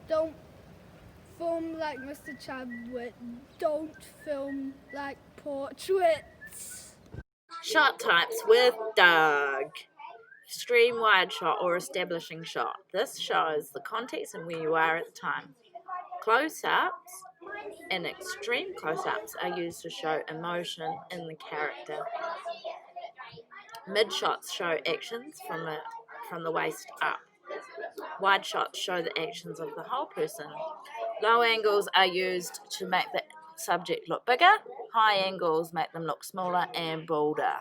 don't film like Mr. Chadwick, don't film like portraits. Shot types with Doug. Extreme wide shot or establishing shot. This shows the context and where you are at the time. Close-ups and extreme close-ups are used to show emotion in the character. Mid-shots show actions from the waist up. Wide shots show the actions of the whole person. Low angles are used to make the subject look bigger. High angles make them look smaller and bolder.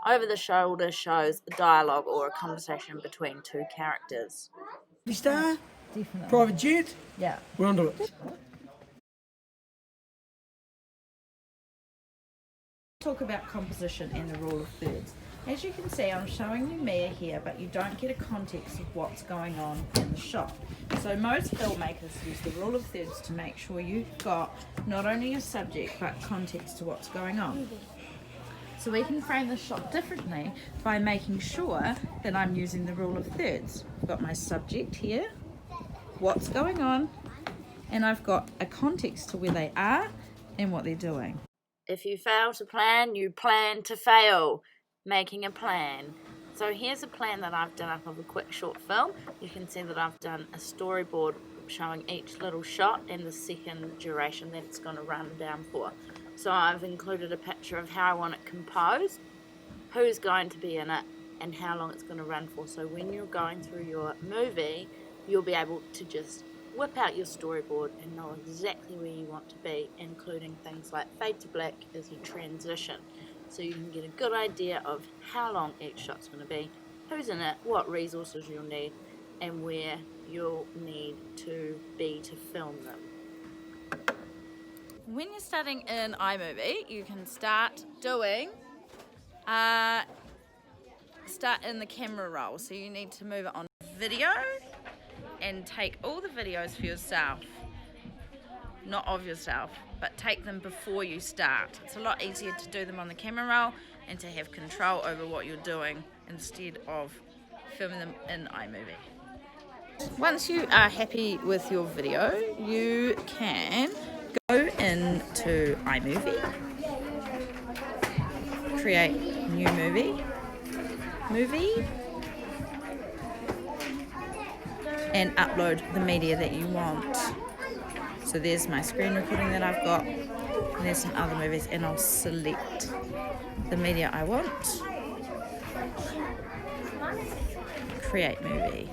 Over the shoulder shows dialogue or a conversation between two characters. Star? Definitely. Private jet? Yeah. We're onto it. Talk about composition and the rule of thirds. As you can see, I'm showing you Mia here, but you don't get a context of what's going on in the shot. So most filmmakers use the rule of thirds to make sure you've got not only a subject but context to what's going on. So we can frame the shot differently by making sure that I'm using the rule of thirds. I've got my subject here, what's going on, and I've got a context to where they are and what they're doing. If you fail to plan, you plan to fail. Making a plan. So here's a plan that I've done up of a quick short film. You can see that I've done a storyboard showing each little shot and the second duration that it's going to run down for. So I've included a picture of how I want it composed, who's going to be in it, and how long it's going to run for. So when you're going through your movie, you'll be able to just whip out your storyboard and know exactly where you want to be, including things like fade to black as you transition. So you can get a good idea of how long each shot's going to be, who's in it, what resources you'll need, and where you'll need to be to film them. When you're starting in iMovie, you can start doing, start in the camera roll. So you need to move it on video and take all the videos for yourself. Not of yourself, but take them before you start. It's a lot easier to do them on the camera roll and to have control over what you're doing instead of filming them in iMovie. Once you are happy with your video, you can go into iMovie, create new movie, and upload the media that you want. So there's my screen recording that I've got, and there's some other movies, and I'll select the media I want, create movie,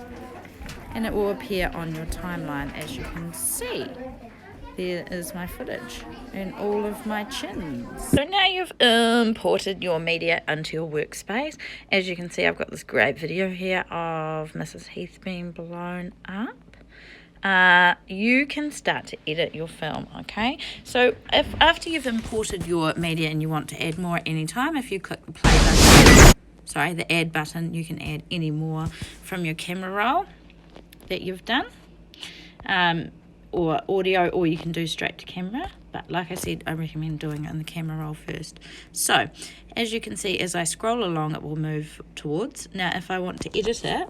and it will appear on your timeline. As you can see, there is my footage and all of my chins. So now you've imported your media into your workspace. As you can see, I've got this great video here of Mrs. Heath being blown up. You can start to edit your film, okay? So if after you've imported your media and you want to add more at any time, if you click the play button, the add button, you can add any more from your camera roll that you've done, or audio, or you can do straight to camera. But like I said, I recommend doing it in the camera roll first. So as you can see, as I scroll along, it will move towards. Now if I want to edit it,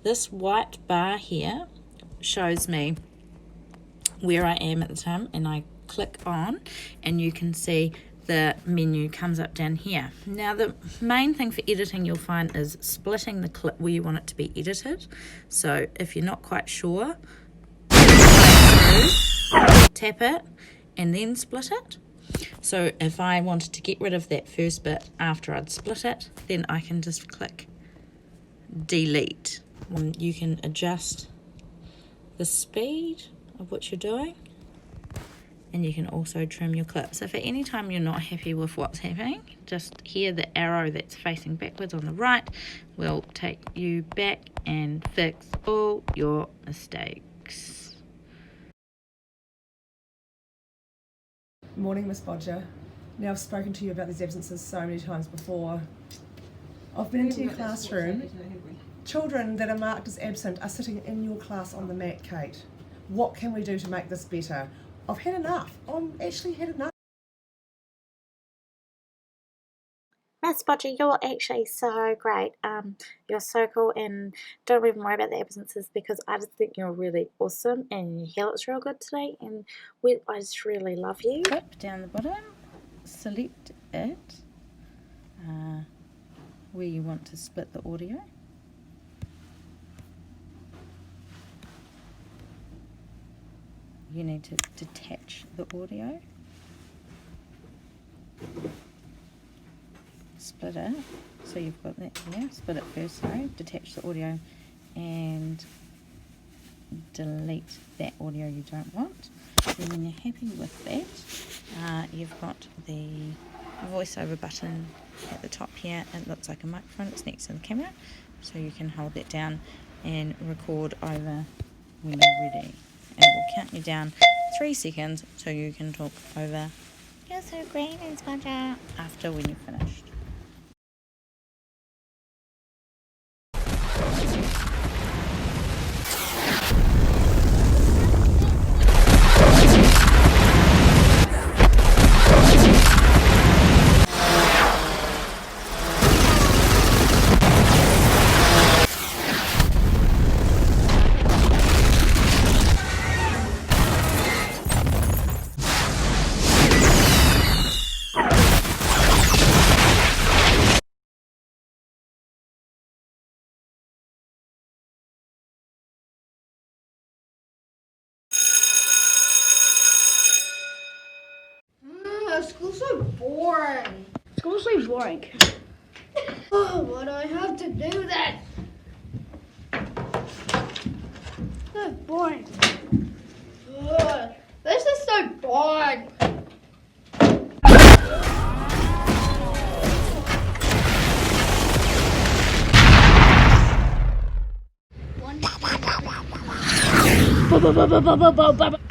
this white bar here shows me where I am at the time, and I click on and you can see the menu comes up down here. Now the main thing for editing you'll find is splitting the clip where you want it to be edited. So if you're not quite sure, tap it and then split it. So if I wanted to get rid of that first bit after I'd split it, then I can just click delete. You can adjust the speed of what you're doing, and you can also trim your clip. So if at any time you're not happy with what's happening, just here the arrow that's facing backwards on the right will take you back and fix all your mistakes. Morning, Miss Bodger. Now, I've spoken to you about these absences so many times before. I've been into your classroom. Children that are marked as absent are sitting in your class on the mat, Kate. What can we do to make this better? I've had enough. I've actually had enough. yes, Bodger, you're actually so great. You're so cool, and don't even worry about the absences because I just think you're really awesome and your hair looks real good today, and I just really love you. Clip down the bottom, select it where you want to split the audio. You need to detach the audio. Split it, so you've got that here. Split it first, sorry. Detach the audio and delete that audio you don't want. And when you're happy with that, you've got the voiceover button at the top here. It looks like a microphone. It's next to the camera, so you can hold that down and record over when you're ready. And it will count you down 3 seconds so you can talk over "You're so great, Miss Bodger" after when you're finished. School's so boring. School's so boring. Oh, why do I have to do that? So boring. Ugh, this is so boring. One, two, three.